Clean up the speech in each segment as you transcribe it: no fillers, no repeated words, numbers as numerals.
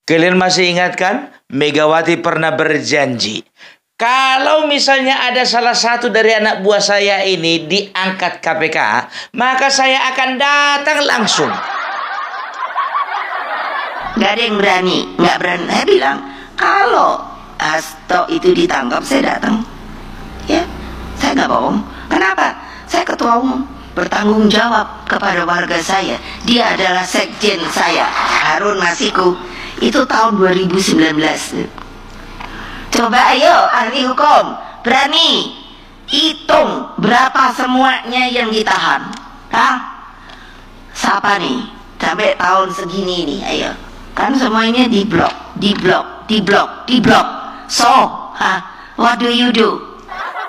Kalian masih ingat kan? Megawati pernah berjanji, kalau misalnya ada salah satu dari anak buah saya ini diangkat KPK, maka saya akan datang langsung. Gak ada yang berani, nggak berani. Saya bilang, kalau Hasto itu ditangkap, saya datang. Ya, saya nggak bohong. Kenapa? Saya ketua umum, bertanggung jawab kepada warga saya. Dia adalah sekjen saya, Harun Masiku. Itu tahun 2019. Coba ayo ahli hukum, berani hitung berapa semuanya yang ditahan. Hah? Siapa nih? Sampai tahun segini nih, ayo. Kan semuanya di blok. So, what do you do?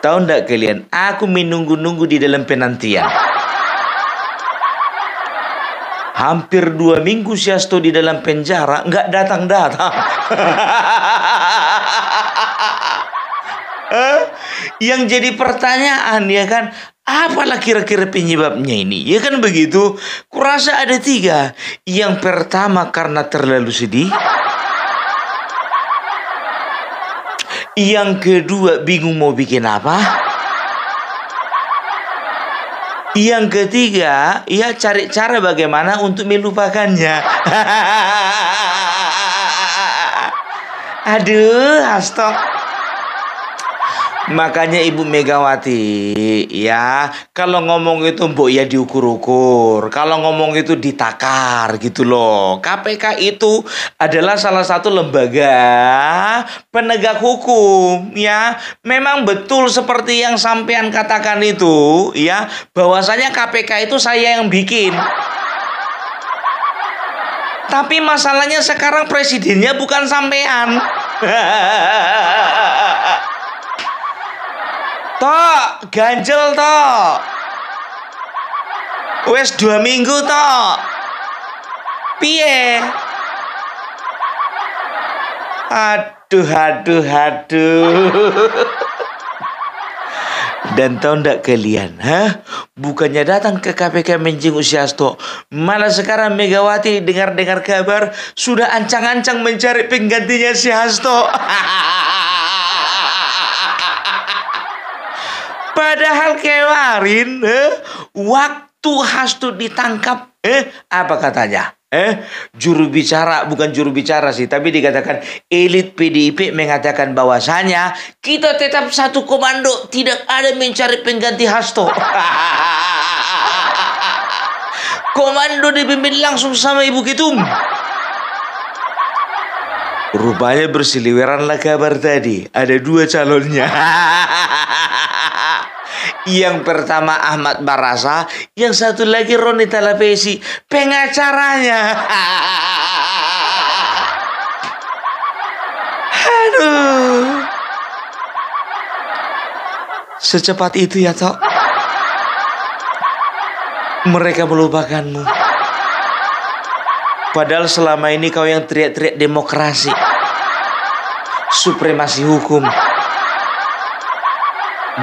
Tahu ndak kalian, aku menunggu-nunggu di dalam penantian. Hampir 2 minggu si Hasto di dalam penjara, nggak datang-datang. Yang jadi pertanyaan ya kan, apalah kira-kira penyebabnya ini? Ya kan begitu. Kurasa ada 3. Yang pertama karena terlalu sedih. Yang kedua bingung mau bikin apa. Yang ketiga, ya cari cara bagaimana untuk melupakannya. Aduh, Hasto. Makanya Ibu Megawati, ya, kalau ngomong itu mbok ya diukur-ukur. Kalau ngomong itu ditakar gitu loh. KPK itu adalah salah satu lembaga penegak hukum, ya. Memang betul seperti yang sampean katakan itu, ya, bahwasanya KPK itu saya yang bikin. Tapi masalahnya sekarang presidennya bukan sampean. Tok, ganjel tok. Wes 2 minggu tok. Piye? Aduh. Dan tahu ndak kalian, bukannya datang ke KPK menjenguk si Hasto, malah sekarang Megawati dengar-dengar kabar sudah ancang-ancang mencari penggantinya si Hasto. Padahal kemarin waktu Hasto ditangkap, apa katanya? Juru bicara, bukan juru bicara sih, tapi dikatakan elit PDIP mengatakan bahwasanya kita tetap satu komando, tidak ada mencari pengganti Hasto. Komando dipimpin langsung sama Ibu Ketum. Rupanya berseliweranlah kabar tadi, ada 2 calonnya. Yang pertama Ahmad Barasa, yang satu lagi Roni Talapesi, pengacaranya. Aduh. Secepat itu ya, Tok. Mereka melupakanmu. Padahal selama ini kau yang teriak-teriak demokrasi, supremasi hukum,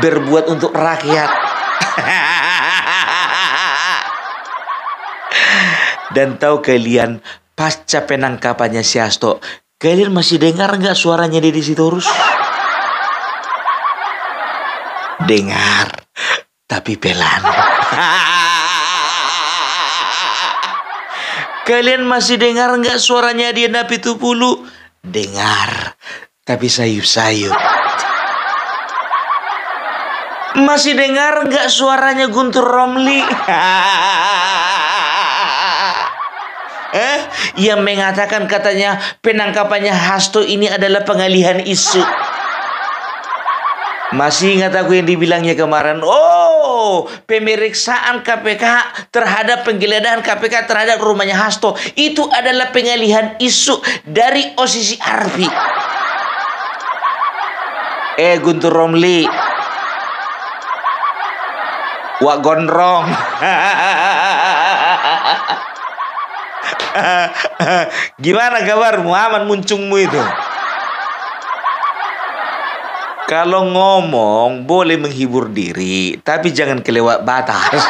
berbuat untuk rakyat. Dan tahu kalian, pasca penangkapannya si Hasto, kalian masih dengar nggak suaranya Deddy Sitorus? Dengar, tapi pelan. Kalian masih dengar nggak suaranya Diana Pitupulu? Dengar, tapi sayup-sayup. Masih dengar nggak suaranya Guntur Romli? Yang mengatakan katanya penangkapannya Hasto ini adalah pengalihan isu. Masih ingat aku yang dibilangnya kemarin? Oh, pemeriksaan KPK terhadap penggeledahan KPK terhadap rumahnya Hasto itu adalah pengalihan isu dari Osisi Arfi. Guntur Romli, wak gondrong. Gimana kabarmu, aman muncungmu itu? Kalau ngomong boleh menghibur diri, tapi jangan kelewat batas.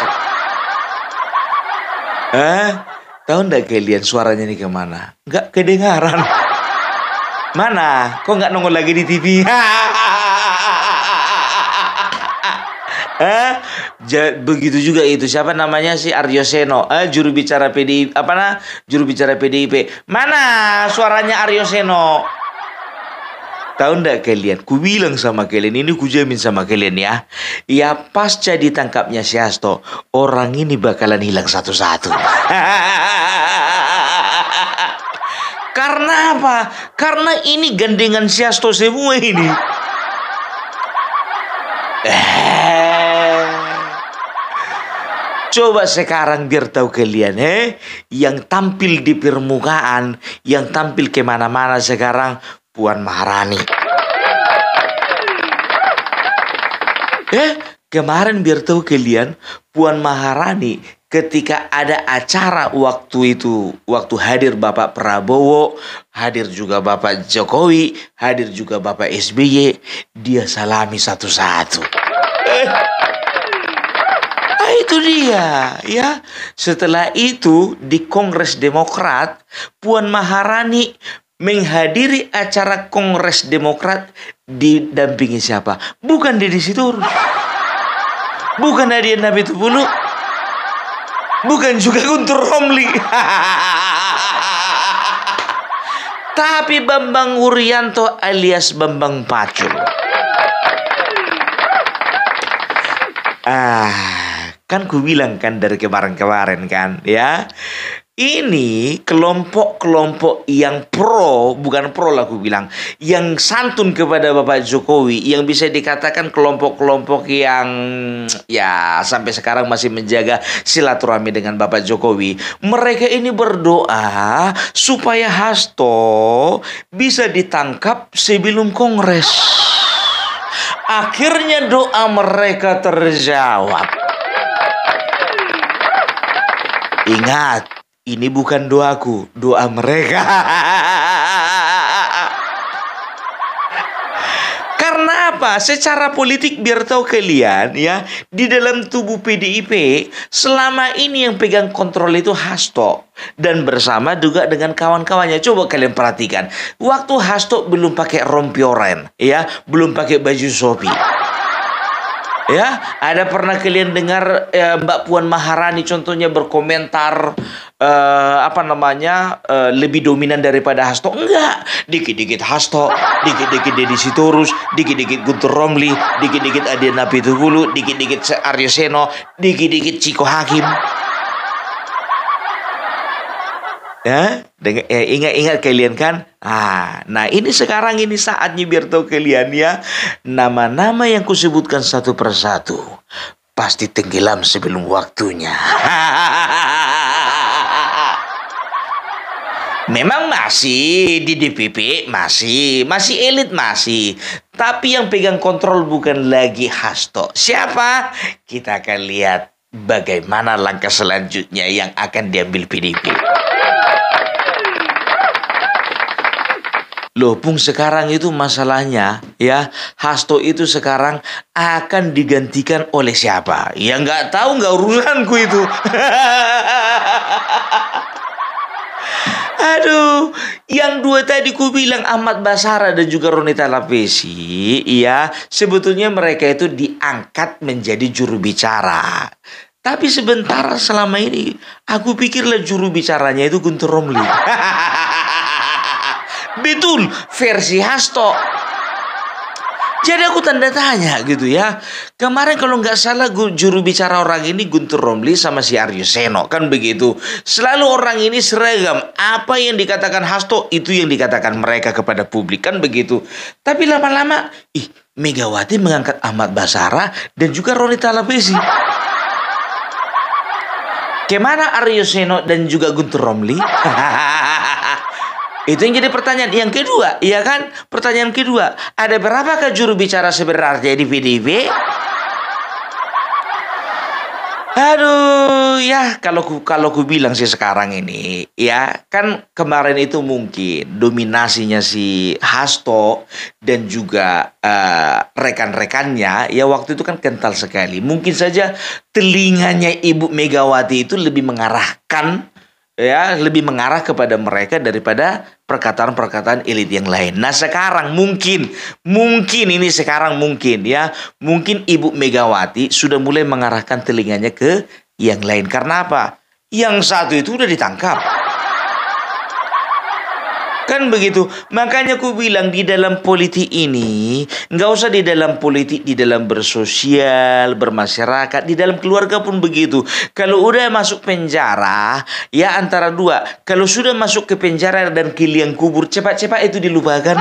Tahu nggak kalian suaranya ini kemana? Nggak kedengaran. Mana? Kok nggak nongol lagi di TV? Begitu juga itu siapa namanya si Aryo Seno, juru bicara PDIP, juru bicara PDIP. Mana suaranya Aryo Seno? Tahu ndak kalian? Ku bilang sama kalian, ini ku jamin sama kalian ya. Ya pasca ditangkapnya si Hasto, orang ini bakalan hilang satu-satu. Karena apa? Karena ini gandengan si Hasto semua ini. Coba sekarang biar tahu kalian, yang tampil di permukaan, yang tampil kemana-mana sekarang, Puan Maharani. Kemarin biar tahu kalian, Puan Maharani ketika ada acara waktu itu, waktu hadir Bapak Prabowo, hadir juga Bapak Jokowi, hadir juga Bapak SBY, dia salami satu-satu. Itu dia ya. Setelah itu di Kongres Demokrat, Puan Maharani menghadiri acara Kongres Demokrat didampingi siapa? Bukan Deddy Sitorus, bukan Nadia Nabitubulo, bukan juga Guntur Romli. Tapi Bambang Wuryanto alias Bambang Pacul. Kan ku bilang kan dari kemarin-kemarin kan ya. Ini kelompok-kelompok yang bukan pro lah ku bilang, yang santun kepada Bapak Jokowi, yang bisa dikatakan kelompok-kelompok yang ya sampai sekarang masih menjaga silaturahmi dengan Bapak Jokowi. Mereka ini berdoa supaya Hasto bisa ditangkap sebelum Kongres. Akhirnya doa mereka terjawab. Ingat, ini bukan doaku, doa mereka. Karena apa? Secara politik biar tahu kalian ya, di dalam tubuh PDIP selama ini yang pegang kontrol itu Hasto dan bersama juga dengan kawan-kawannya. Coba kalian perhatikan, waktu Hasto belum pakai rompi oranye, ya, belum pakai baju Shopee. Ya, ada pernah kalian dengar Mbak Puan Maharani contohnya berkomentar lebih dominan daripada Hasto? Enggak, dikit-dikit Hasto, dikit-dikit Deddy Sitorus, dikit-dikit Guntur Romli, dikit-dikit Nadia Nabitubulo, dikit-dikit Aryo Seno, dikit-dikit Ciko Hakim. Ya, ingat kalian kan? Nah ini sekarang ini saatnya biar tahu kalian ya, nama-nama yang kusebutkan satu persatu pasti tenggelam sebelum waktunya. Memang masih di DPP, masih elit masih. Tapi yang pegang kontrol bukan lagi Hasto. Siapa? Kita akan lihat bagaimana langkah selanjutnya yang akan diambil PDIP. Loh, Pung, sekarang itu masalahnya ya, Hasto itu sekarang akan digantikan oleh siapa? Ya nggak tahu, nggak urusanku itu. Aduh, yang dua tadi ku bilang Ahmad Basara dan juga Ronita Lapesi, ya sebetulnya mereka itu diangkat menjadi juru bicara. Tapi sebentar selama ini aku pikirlah juru bicaranya itu Guntur Romli. Betul, versi Hasto. Jadi aku tanda tanya gitu ya. Kemarin kalau nggak salah juru bicara orang ini Guntur Romli sama si Aryo Seno, kan begitu. Selalu orang ini seragam. Apa yang dikatakan Hasto itu yang dikatakan mereka kepada publik, kan begitu. Tapi lama-lama, Megawati mengangkat Ahmad Basara dan juga Ronita Lapesi. Kemana Aryo Seno dan juga Guntur Romli? Itu yang jadi pertanyaan. Yang kedua, ya kan? Pertanyaan kedua, ada berapakah juru bicara sebenarnya di PDIP? Aduh, ya kalau ku bilang sih sekarang ini, ya kan kemarin itu mungkin dominasinya si Hasto dan juga rekan-rekannya, ya waktu itu kan kental sekali. Mungkin saja telinganya Ibu Megawati itu lebih mengarahkan ya lebih mengarah kepada mereka daripada perkataan-perkataan elit yang lain. Nah sekarang mungkin ini sekarang mungkin ya, mungkin Ibu Megawati sudah mulai mengarahkan telinganya ke yang lain. Karena apa? Yang satu itu udah ditangkap. Kan begitu. Makanya aku bilang di dalam politik ini, nggak usah di dalam politik, di dalam bersosial, bermasyarakat, di dalam keluarga pun begitu. Kalau udah masuk penjara, ya antara dua. Kalau sudah masuk ke penjara dan ke liang kubur, cepat-cepat itu dilupakan.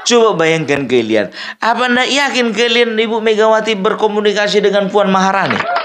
Coba bayangkan kalian. Apa anda yakin kalian Ibu Megawati berkomunikasi dengan Puan Maharani?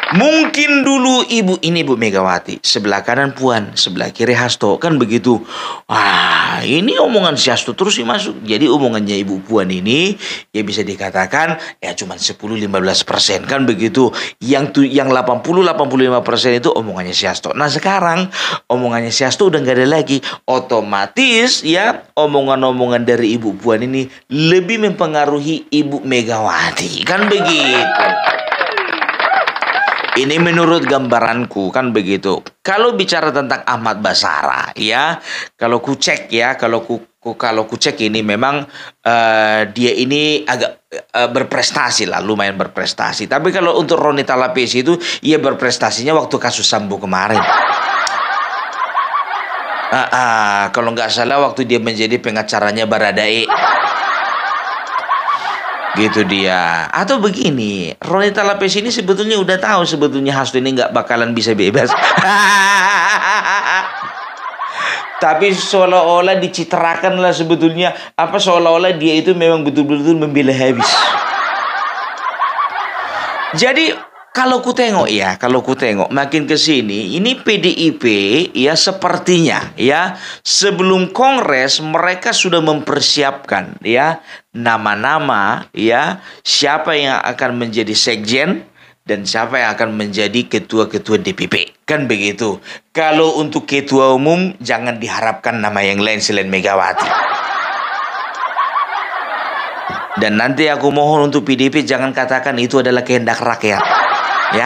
Mungkin dulu ibu Megawati, sebelah kanan Puan, sebelah kiri Hasto, kan begitu. Wah, ini omongan si Hasto terus masuk. Jadi omongannya Ibu Puan ini ya bisa dikatakan ya cuma 10-15%, kan begitu. Yang 80-85% itu omongannya si Hasto. Nah sekarang omongannya si Hasto udah nggak ada lagi. Otomatis ya omongan-omongan dari Ibu Puan ini lebih mempengaruhi Ibu Megawati, kan begitu. Ini menurut gambaranku, kan begitu. Kalau bicara tentang Ahmad Basara ya, kalau ku cek ini memang dia ini agak berprestasi lah, lumayan berprestasi. Tapi kalau untuk Roni Talapesi itu, ia berprestasinya waktu kasus Sambo kemarin. Kalau nggak salah waktu dia menjadi pengacaranya Baradae. Gitu dia. Atau begini, Roni Talapesi ini sebetulnya udah tahu sebetulnya Hasto ini nggak bakalan bisa bebas. Tapi seolah-olah dicitrakan lah sebetulnya, seolah-olah dia itu memang betul-betul membela habis. Jadi kalau ku tengok makin ke sini, ini PDIP ya sepertinya ya sebelum Kongres mereka sudah mempersiapkan ya nama-nama ya siapa yang akan menjadi sekjen dan siapa yang akan menjadi ketua-ketua DPP, kan begitu. Kalau untuk ketua umum jangan diharapkan nama yang lain selain Megawati. Dan nanti aku mohon untuk PDIP jangan katakan itu adalah kehendak rakyat. Ya,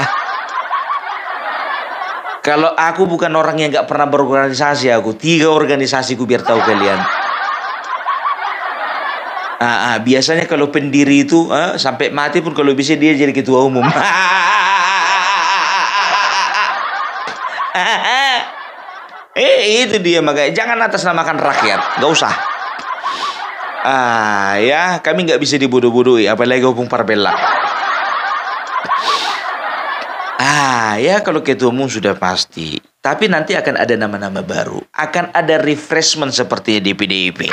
kalau aku bukan orang yang gak pernah berorganisasi, aku 3 organisasiku biar tahu kalian. Biasanya kalau pendiri itu sampai mati pun kalau bisa dia jadi ketua umum. Itu dia, makanya jangan atasnamakan rakyat, gak usah. Ya kami nggak bisa dibodoh-bodohi, apalagi hubung Parbella. Ya kalau ketua umum sudah pasti. Tapi nanti akan ada nama-nama baru. Akan ada refreshment seperti di PDIP.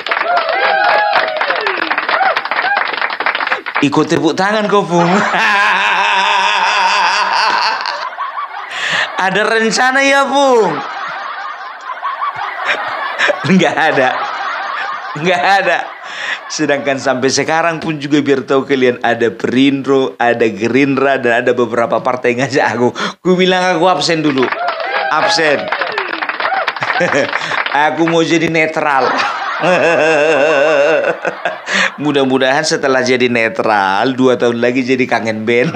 Ikut tepuk tangan kau, Bung. Ada rencana ya, Bung? Nggak ada. Sedangkan sampai sekarang pun juga biar tahu kalian ada Perindro, ada Gerindra, dan ada beberapa partai yang ngajak aku. Ku bilang aku absen dulu. Absen. Aku mau jadi netral. Mudah-mudahan setelah jadi netral 2 tahun lagi jadi kangen band.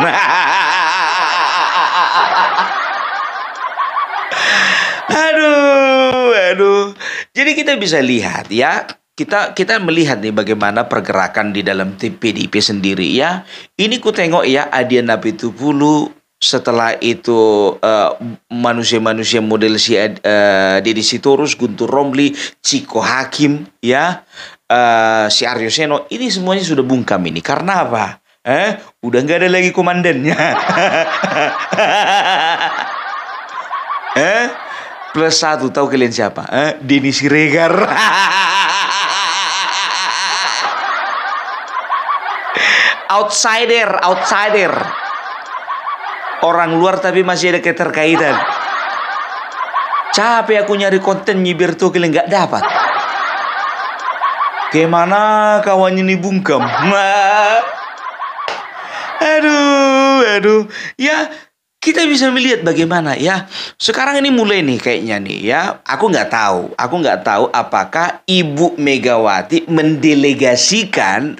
Aduh. Jadi kita bisa lihat ya. Kita melihat nih bagaimana pergerakan di dalam tim PDIP sendiri ya. Ini ku tengok ya Adian Apitupulu, setelah itu manusia-manusia model si Deddy Sitorus, Guntur Romli, Ciko Hakim ya, si Aryo Seno, ini semuanya sudah bungkam ini. Karena apa? Udah nggak ada lagi komandannya. Plus 1 tahu kalian siapa? Denny Siregar. Outsider. Orang luar tapi masih ada keterkaitan. Capek aku nyari konten nyibir tuh kalian nggak dapat. Gimana kawannya nih bungkam? Aduh. Ya kita bisa melihat bagaimana ya. Sekarang ini mulai nih kayaknya nih ya. Aku nggak tahu apakah Ibu Megawati mendelegasikan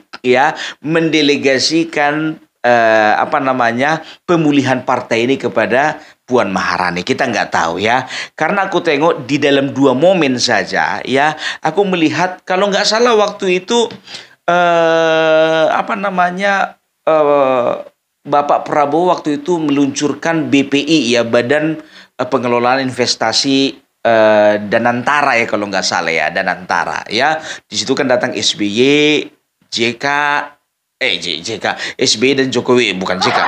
pemulihan partai ini kepada Puan Maharani. Kita nggak tahu ya. Karena aku tengok di dalam 2 momen saja ya. Aku melihat kalau nggak salah waktu itu Bapak Prabowo waktu itu meluncurkan BPI ya, Badan Pengelolaan Investasi Danantara ya kalau nggak salah ya, Danantara ya. Di situ kan datang SBY, SBY dan Jokowi, bukan JK.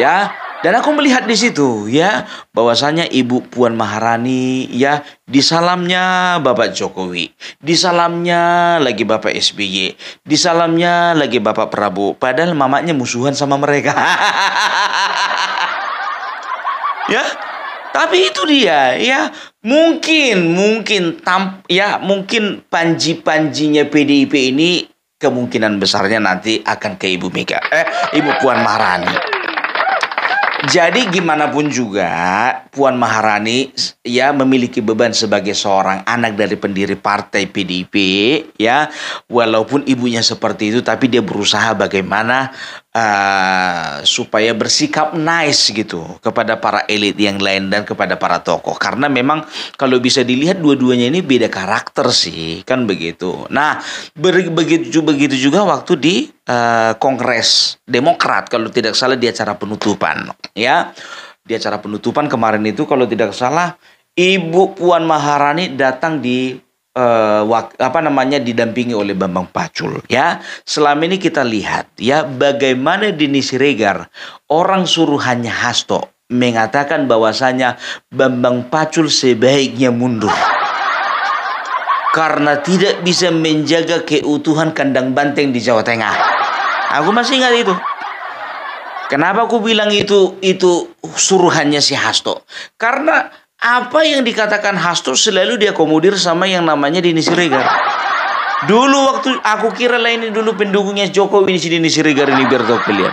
Ya, dan aku melihat di situ ya bahwasanya Ibu Puan Maharani ya disalamnya Bapak Jokowi, disalamnya lagi Bapak SBY, disalamnya lagi Bapak Prabowo, padahal mamanya musuhan sama mereka. Ya, tapi itu dia ya, mungkin panji-panjinya PDIP ini kemungkinan besarnya nanti akan ke Ibu Puan Maharani. Jadi gimana pun juga Puan Maharani ya memiliki beban sebagai seorang anak dari pendiri partai PDIP ya. Walaupun ibunya seperti itu tapi dia berusaha bagaimana supaya bersikap nice gitu kepada para elit yang lain dan kepada para tokoh. Karena memang kalau bisa dilihat dua-duanya ini beda karakter sih, kan begitu. Nah, begitu juga waktu di Kongres Demokrat kalau tidak salah di acara penutupan ya. Di acara penutupan kemarin itu kalau tidak salah Ibu Puan Maharani datang didampingi oleh Bambang Pacul ya. Selama ini kita lihat ya bagaimana Denny Siregar, orang suruhannya Hasto, mengatakan bahwasanya Bambang Pacul sebaiknya mundur karena tidak bisa menjaga keutuhan kandang banteng di Jawa Tengah. Aku masih ingat itu. Kenapa aku bilang itu suruhannya si Hasto? Karena apa yang dikatakan Hasto selalu diakomodir sama yang namanya Denny Siregar. Dulu waktu aku kira lah ini dulu pendukungnya Jokowi ini si Denny Siregar ini, biar tahu kalian.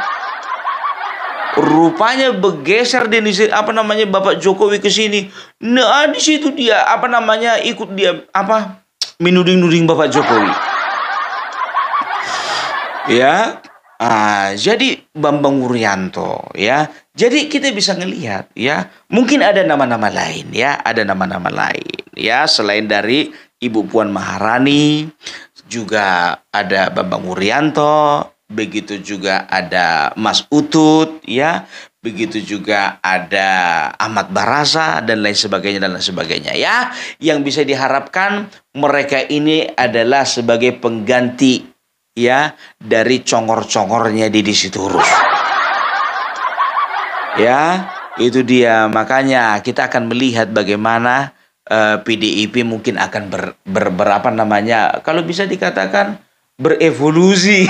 Rupanya bergeser Bapak Jokowi ke sini. Nah, di situ dia ikut dia menuding-nuding Bapak Jokowi. Ya. Jadi Bambang Wuryanto ya. Jadi kita bisa ngelihat ya, mungkin ada nama-nama lain ya, selain dari Ibu Puan Maharani, juga ada Bambang Wuryanto, begitu juga ada Mas Utut ya, begitu juga ada Ahmad Barasa dan lain sebagainya ya. Yang bisa diharapkan mereka ini adalah sebagai pengganti ya dari congor-congornya Deddy Sitorus. Ya, itu dia. Makanya kita akan melihat bagaimana PDIP mungkin akan kalau bisa dikatakan berevolusi.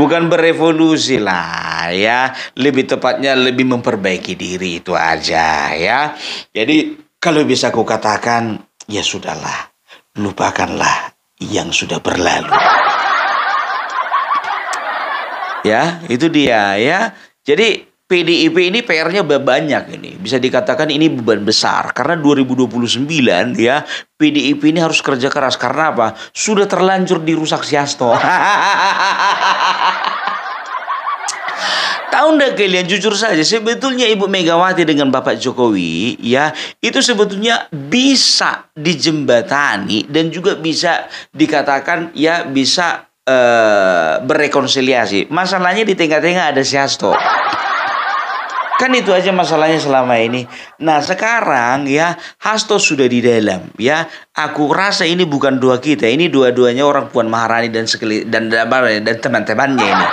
Bukan berevolusi lah ya, lebih tepatnya lebih memperbaiki diri, itu aja ya. Jadi kalau bisa aku katakan, ya sudahlah, lupakanlah yang sudah berlalu. Ya, itu dia ya. Jadi PDIP ini PR-nya banyak ini. Bisa dikatakan ini beban besar. Karena 2029 ya, PDIP ini harus kerja keras. Karena apa? Sudah terlanjur dirusak si Hasto. Tahu nggak kalian, jujur saja, sebetulnya Ibu Megawati dengan Bapak Jokowi ya, itu sebetulnya bisa dijembatani dan juga bisa dikatakan ya bisa berrekonsiliasi. Masalahnya di tengah-tengah ada si Hasto. Kan itu aja masalahnya selama ini. Nah sekarang ya Hasto sudah di dalam ya. Aku rasa ini bukan doa kita, ini dua-duanya orang Puan Maharani dan teman-temannya ini.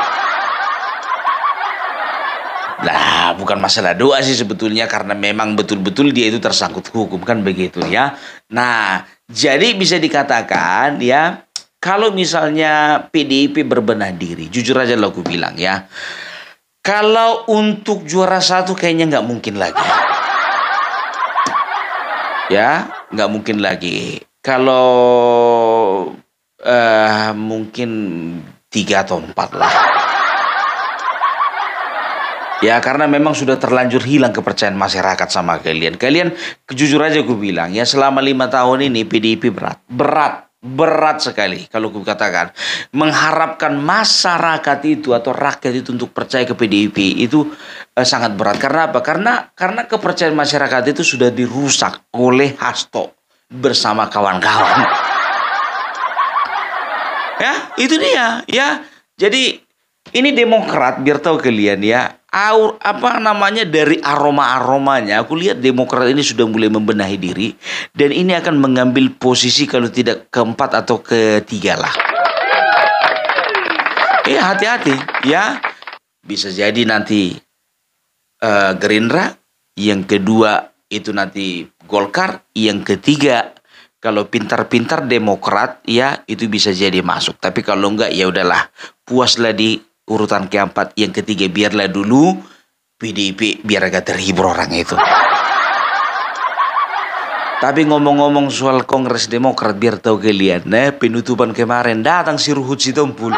Nah, bukan masalah doa sih sebetulnya, karena memang betul-betul dia itu tersangkut hukum, kan begitu ya. Nah, jadi bisa dikatakan ya, kalau misalnya PDIP berbenah diri, jujur aja lo aku bilang ya, kalau untuk juara 1 kayaknya nggak mungkin lagi. Ya, nggak mungkin lagi. Kalau mungkin 3 atau 4 lah. Ya karena memang sudah terlanjur hilang kepercayaan masyarakat sama kalian. Kalian jujur aja gue bilang ya, selama 5 tahun ini PDIP berat sekali kalau gue katakan. Mengharapkan masyarakat itu atau rakyat itu untuk percaya ke PDIP itu sangat berat. Karena apa? Karena kepercayaan masyarakat itu sudah dirusak oleh Hasto bersama kawan-kawan. Ya, itu dia ya. Jadi ini Demokrat, biar tahu kalian ya, dari aroma-aromanya aku lihat Demokrat ini sudah mulai membenahi diri dan ini akan mengambil posisi kalau tidak keempat atau ketiga lah. Hati-hati ya. Bisa jadi nanti Gerindra, yang kedua itu nanti Golkar, yang ketiga kalau pintar-pintar Demokrat ya itu bisa jadi masuk. Tapi kalau enggak ya udahlah, puaslah di urutan keempat, yang ketiga biarlah dulu PDIP biar agak terhibur orang itu. Tapi ngomong-ngomong soal Kongres Demokrat, biar tahu kalian, penutupan kemarin datang si Ruhut Sitompul.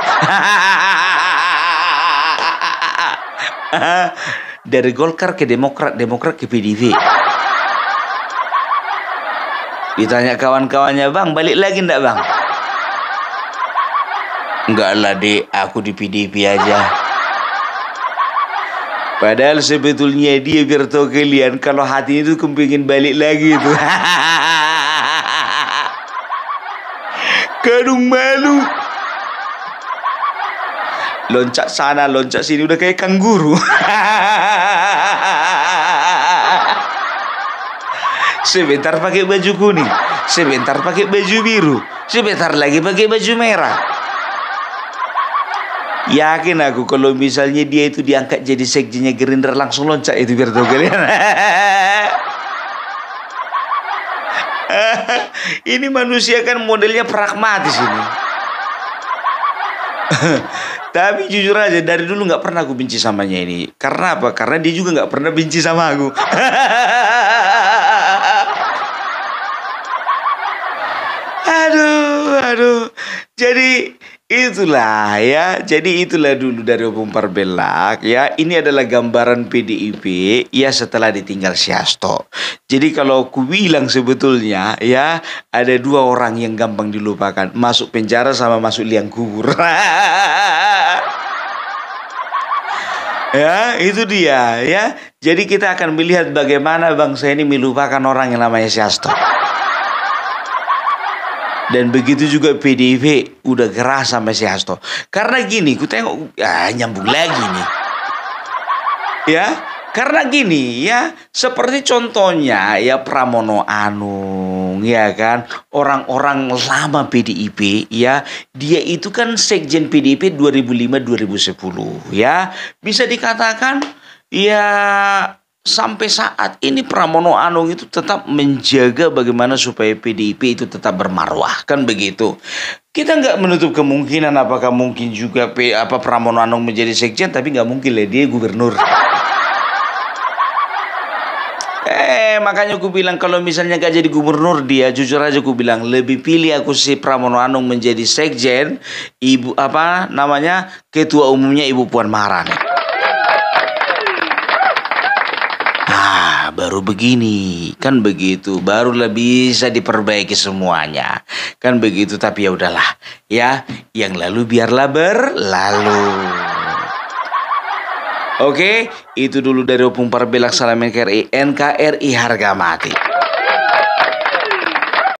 Dari Golkar ke Demokrat, Demokrat ke PDIP. Ditanya kawan-kawannya, bang balik lagi enggak bang? Enggak lah dek, aku di PDIP aja. Padahal sebetulnya dia, biar tahu kalian, kalau hati itu kepingin balik lagi tuh. Kadung malu. Loncat sana, loncat sini, udah kayak kanguru. Sebentar pakai baju kuning, sebentar pakai baju biru, sebentar lagi pakai baju merah. Yakin aku kalau misalnya dia itu diangkat jadi sekjennya Gerindra, langsung loncat itu, biar tahu kalian. Ini manusia kan modelnya pragmatis ini. Tapi jujur aja, dari dulu nggak pernah aku benci samanya ini. Karena apa? Karena dia juga nggak pernah benci sama aku. Aduh. Jadi itulah ya. Jadi itulah dulu dari Opung Parbelak ya. Ini adalah gambaran PDIP ya setelah ditinggal si Hasto. Jadi kalau aku bilang sebetulnya ya, ada dua orang yang gampang dilupakan. Masuk penjara sama masuk liang kubur. Ya, itu dia ya. Jadi kita akan melihat bagaimana bangsa ini melupakan orang yang namanya si Hasto. Dan begitu juga PDIP udah gerah sama si Hasto. Karena gini, ku tengok nyambung lagi nih. Ya, karena gini ya, seperti contohnya ya Pramono Anung ya kan, orang-orang lama PDIP ya, dia itu kan sekjen PDIP 2005-2010 ya. Bisa dikatakan ya sampai saat ini Pramono Anung itu tetap menjaga bagaimana supaya PDIP itu tetap bermarwah, kan begitu. Kita nggak menutup kemungkinan apakah mungkin juga Pramono Anung menjadi sekjen, tapi nggak mungkin lah dia gubernur. Makanya aku bilang kalau misalnya gak jadi gubernur dia, jujur aja aku bilang lebih pilih aku si Pramono Anung menjadi sekjen, ketua umumnya Ibu Puan Maharani. Baru begini, kan begitu, barulah bisa diperbaiki semuanya, kan begitu. Tapi ya udahlah, ya yang lalu biarlah berlalu. Oke, itu dulu dari Opung Parbelak. Salam NKRI, NKRI harga mati.